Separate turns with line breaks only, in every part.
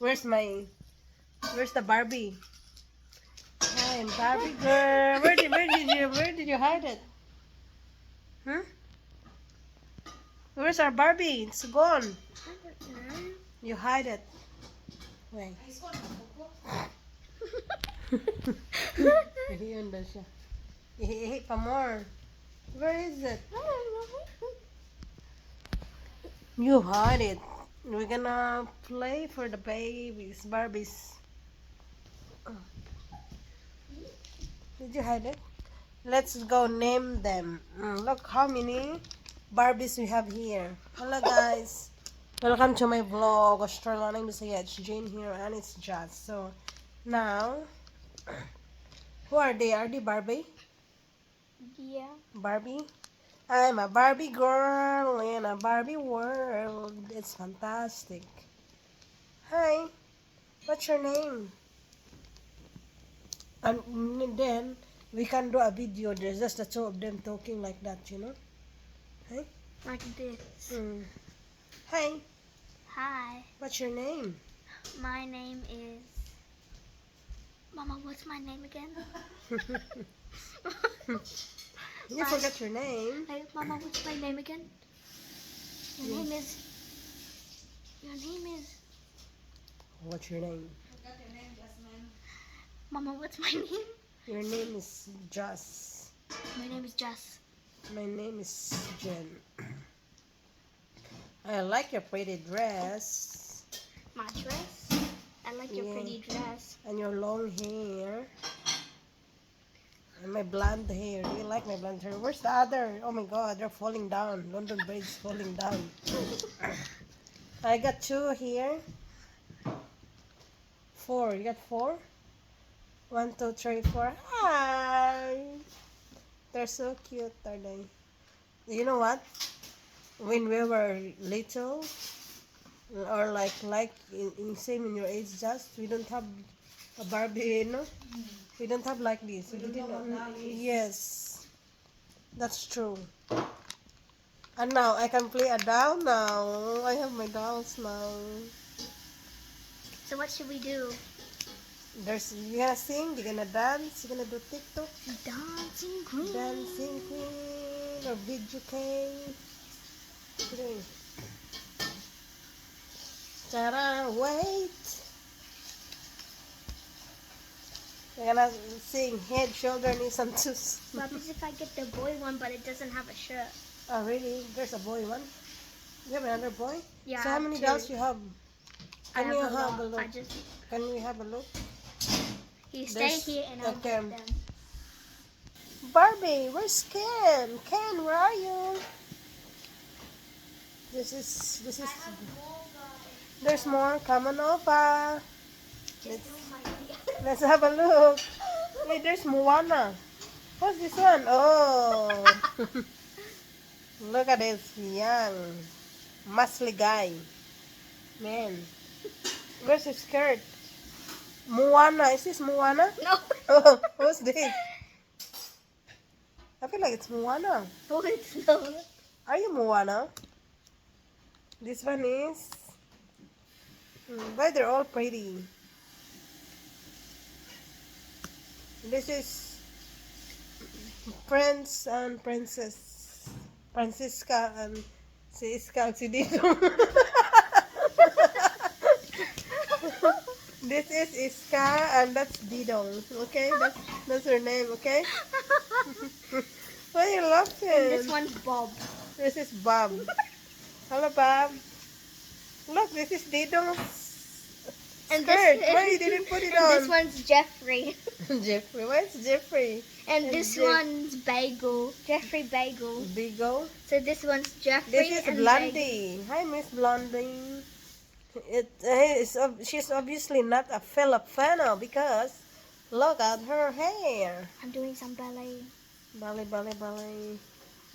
Where's the Barbie? Hi, Barbie girl. Where did you hide it? Huh? Where's our Barbie? It's gone. You hide it. Wait. Yun daw siya. Ihi pa more. Where is it? You hide it. We're gonna play for the babies, Barbies. Did you hide it? Let's go name them. Look how many Barbies we have here. Hello guys. Welcome to my vlog. Australia name is it's Jane here and it's Jazz. So now who are they? Are they Barbie?
Yeah.
Barbie? I'm a Barbie girl in a Barbie world. It's fantastic. Hi, what's your name? And then we can do a video. There's just the two of them talking like that, you know? Hey?
Like this.
Hi,
Hi.
what's your name?
My name is... Mama, what's my name again?
You forgot your name.
Hey, Mama, what's my name again? Your name is...
What's your name?
Mama, what's my name?
Your name is Joss.
My name is Jess.
My name is Jen. I like your pretty dress.
My dress? I like your
Yeah.
pretty dress.
And your long hair. And my blonde hair. Do you like my blonde hair? Where's the other? Oh my god, they're falling down. London Bridge is falling down. I got two here. Four. You got four? 1, 2, 3, 4. Hi! They're so cute, are they? You know what? When we were little, or like in same in your age, just we don't have a Barbie, you know. We don't have like this. We didn't. Yes, that's true. And now I can play a doll now. I have my dolls now.
So what should we do?
You're gonna sing, you're gonna dance, you're gonna do TikTok,
Dancing Queen.
dancing queen, or video game. Three. Ta-da, wait. You're gonna sing head, shoulder, knees, and toes.
What happens if I get the boy one but it doesn't have a shirt?
Oh, really? There's a boy one? You have another boy?
Yeah,
So
I
how
have
many
two.
dolls you have?
I
Can you
have a
have a
lot.
look? Can we have a look?
You stay
There's-
here and I'll
okay.
get them.
Barbie, where's Ken? Ken, where are you? This is, there's more. Come on over. Let's have a look. Hey, there's Moana. What's this one? Oh. Look at this young, muscly guy. Man. Where's his skirt? Moana. Is this Moana?
No.
Oh, what's this? I feel like it's Moana.
No, it's not.
Are you Moana? This one is... Why they're all pretty? This is Prince and Princess. Francisca and si Iska and si Dito. This is Iska and that's Didong. Okay? That's her name, okay? Why are you laughing?
And this one's Bob.
This is Bob. Hello, Bob. Look, this is Didong's
And
skirt. Why you didn't put it
and
on?
this one's Jeffrey.
Jeffrey. Where's Jeffrey?
And this one's Bagel. Jeffrey Bagel.
Bigo.
So this one's Jeffrey
This is
and
Blondie. Hi, Miss Blondie. She's obviously not a Filipino because look at her hair.
I'm doing some ballet.
Ballet, ballet, ballet.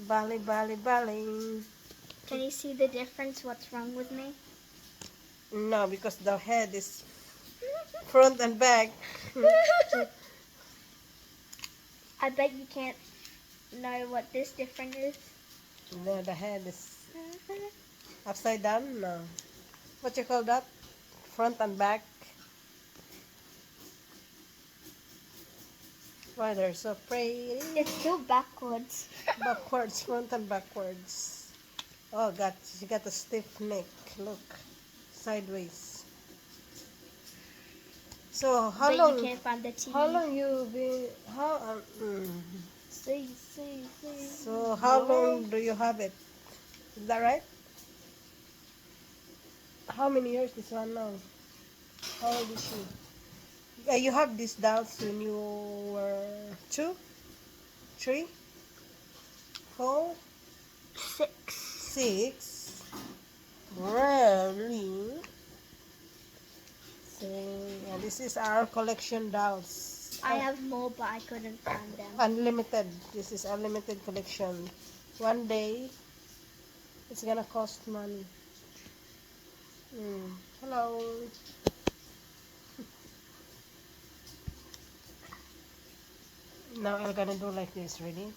Ballet, ballet, ballet.
Can you see the difference? What's wrong with me?
No, because the head is front and back.
I bet you can't know what this difference is.
The head is upside down. No. What you call that? front and back. Why they're so pretty.
It's still backwards.
Backwards, front and backwards. Oh, she got a stiff neck. Look, sideways. So how
But
long?
you can't find the TV.
How long you been?
See.
So how long do you have it? Is that right? How many years this one now? How old is she? You have these dolls when you were 2, 3, 4,
6.
6. Really? So yeah, this is our collection dolls.
I have more, but I couldn't find them.
Unlimited. This is unlimited collection. One day, it's gonna cost money. Hello. Now I'm gonna do like this. Ready?